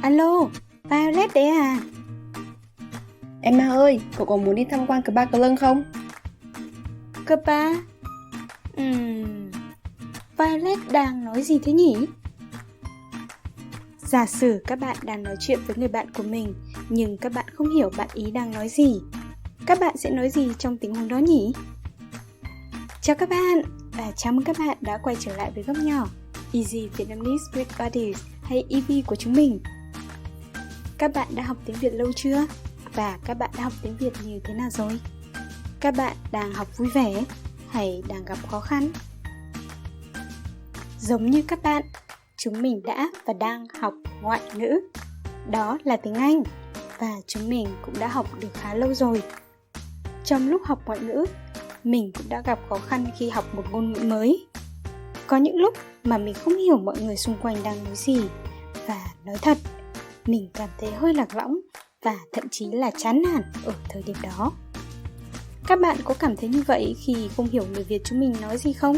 Alo, Violet đấy à? Emma ơi, cậu có muốn đi tham quan Spa Cờ Lân không? Spa? Violet đang nói gì thế nhỉ? Giả sử các bạn đang nói chuyện với người bạn của mình, nhưng các bạn không hiểu bạn ý đang nói gì. Các bạn sẽ nói gì trong tình huống đó nhỉ? Chào các bạn, và chào mừng các bạn đã quay trở lại với góc nhỏ Easy Vietnamese with Buddies hay EV của chúng mình. Các bạn đã học tiếng Việt lâu chưa? Và các bạn đã học tiếng Việt như thế nào rồi? Các bạn đang học vui vẻ hay đang gặp khó khăn? Giống như các bạn, chúng mình đã và đang học ngoại ngữ. Đó là tiếng Anh. Và chúng mình cũng đã học được khá lâu rồi. Trong lúc học ngoại ngữ, mình cũng đã gặp khó khăn khi học một ngôn ngữ mới. Có những lúc mà mình không hiểu mọi người xung quanh đang nói gì. Và nói thật, mình cảm thấy hơi lạc lõng và thậm chí là chán nản ở thời điểm đó. Các bạn có cảm thấy như vậy khi không hiểu người Việt chúng mình nói gì không?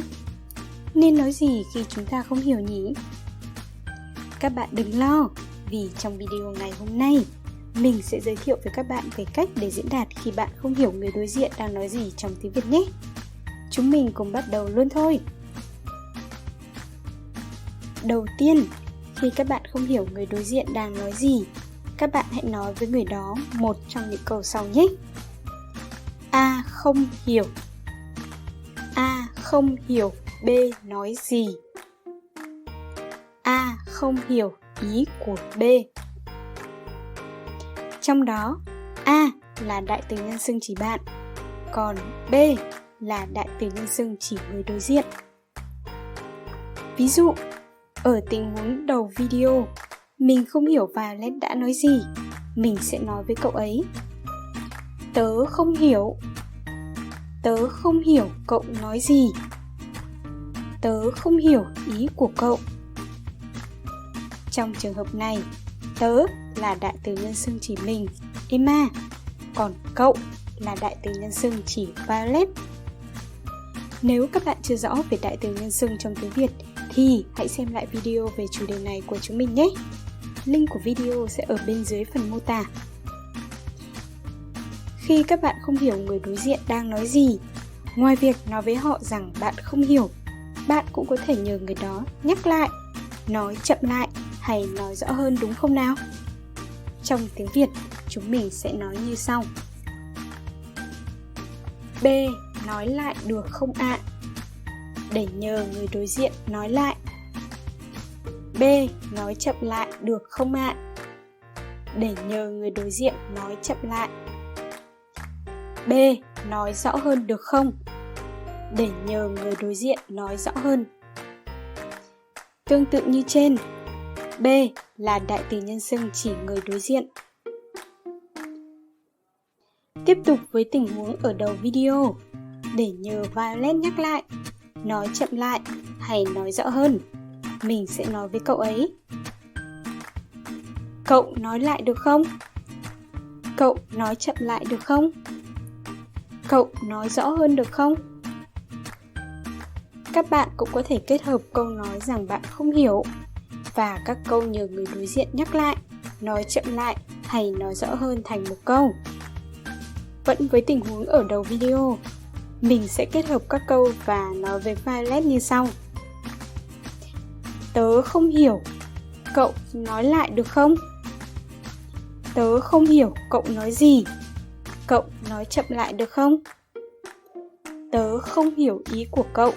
Nên nói gì khi chúng ta không hiểu nhỉ? Các bạn đừng lo, vì trong video ngày hôm nay, mình sẽ giới thiệu với các bạn về cách để diễn đạt khi bạn không hiểu người đối diện đang nói gì trong tiếng Việt nhé. Chúng mình cùng bắt đầu luôn thôi. Đầu tiên, khi các bạn không hiểu người đối diện đang nói gì, các bạn hãy nói với người đó một trong những câu sau nhé. A không hiểu. A không hiểu B nói gì. A không hiểu ý của B. Trong đó, A là đại từ nhân xưng chỉ bạn, còn B là đại từ nhân xưng chỉ người đối diện. Ví dụ, ở tình huống đầu video, mình không hiểu Violet đã nói gì, mình sẽ nói với cậu ấy: Tớ không hiểu. Tớ không hiểu cậu nói gì. Tớ không hiểu ý của cậu. Trong trường hợp này, tớ là đại từ nhân xưng chỉ mình, Emma, còn cậu là đại từ nhân xưng chỉ Violet. Nếu các bạn chưa rõ về đại từ nhân xưng trong tiếng Việt thì hãy xem lại video về chủ đề này của chúng mình nhé. Link của video sẽ ở bên dưới phần mô tả. Khi các bạn không hiểu người đối diện đang nói gì, ngoài việc nói với họ rằng bạn không hiểu, bạn cũng có thể nhờ người đó nhắc lại, nói chậm lại hay nói rõ hơn, đúng không nào? Trong tiếng Việt, chúng mình sẽ nói như sau. B nói lại được không ạ? Để nhờ người đối diện nói lại. B nói chậm lại được không ạ? Để nhờ người đối diện nói chậm lại. B nói rõ hơn được không? Để nhờ người đối diện nói rõ hơn. Tương tự như trên, B là đại từ nhân xưng chỉ người đối diện. Tiếp tục với tình huống ở đầu video, để nhờ Violet nhắc lại, nói chậm lại hay nói rõ hơn, mình sẽ nói với cậu ấy: Cậu nói lại được không? Cậu nói chậm lại được không? Cậu nói rõ hơn được không? Các bạn cũng có thể kết hợp câu nói rằng bạn không hiểu và các câu nhờ người đối diện nhắc lại, nói chậm lại hay nói rõ hơn thành một câu. Vẫn với tình huống ở đầu video, mình sẽ kết hợp các câu và nói với Violet như sau. Tớ không hiểu, cậu nói lại được không? Tớ không hiểu cậu nói gì, cậu nói chậm lại được không? Tớ không hiểu ý của cậu,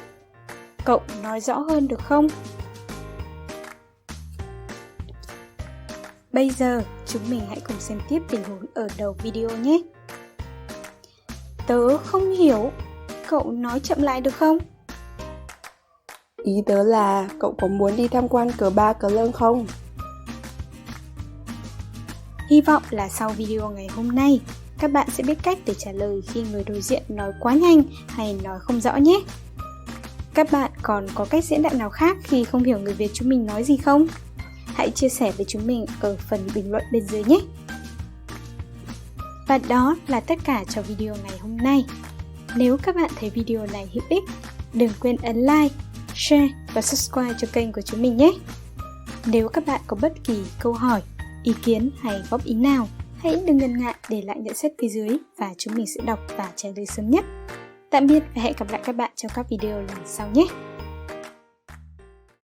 cậu nói rõ hơn được không? Bây giờ, chúng mình hãy cùng xem tiếp tình huống ở đầu video nhé. Tớ không hiểu, cậu nói chậm lại được không? Ý tớ là cậu có muốn đi tham quan Spa Cờ Lân không? Hy vọng là sau video ngày hôm nay, các bạn sẽ biết cách để trả lời khi người đối diện nói quá nhanh hay nói không rõ nhé. Các bạn còn có cách diễn đạt nào khác khi không hiểu người Việt chúng mình nói gì không? Hãy chia sẻ với chúng mình ở phần bình luận bên dưới nhé. Và đó là tất cả cho video ngày hôm nay. Nếu các bạn thấy video này hữu ích, đừng quên ấn like, share và subscribe cho kênh của chúng mình nhé. Nếu các bạn có bất kỳ câu hỏi, ý kiến hay góp ý nào, hãy đừng ngần ngại để lại nhận xét phía dưới và chúng mình sẽ đọc và trả lời sớm nhất. Tạm biệt và hẹn gặp lại các bạn trong các video lần sau nhé!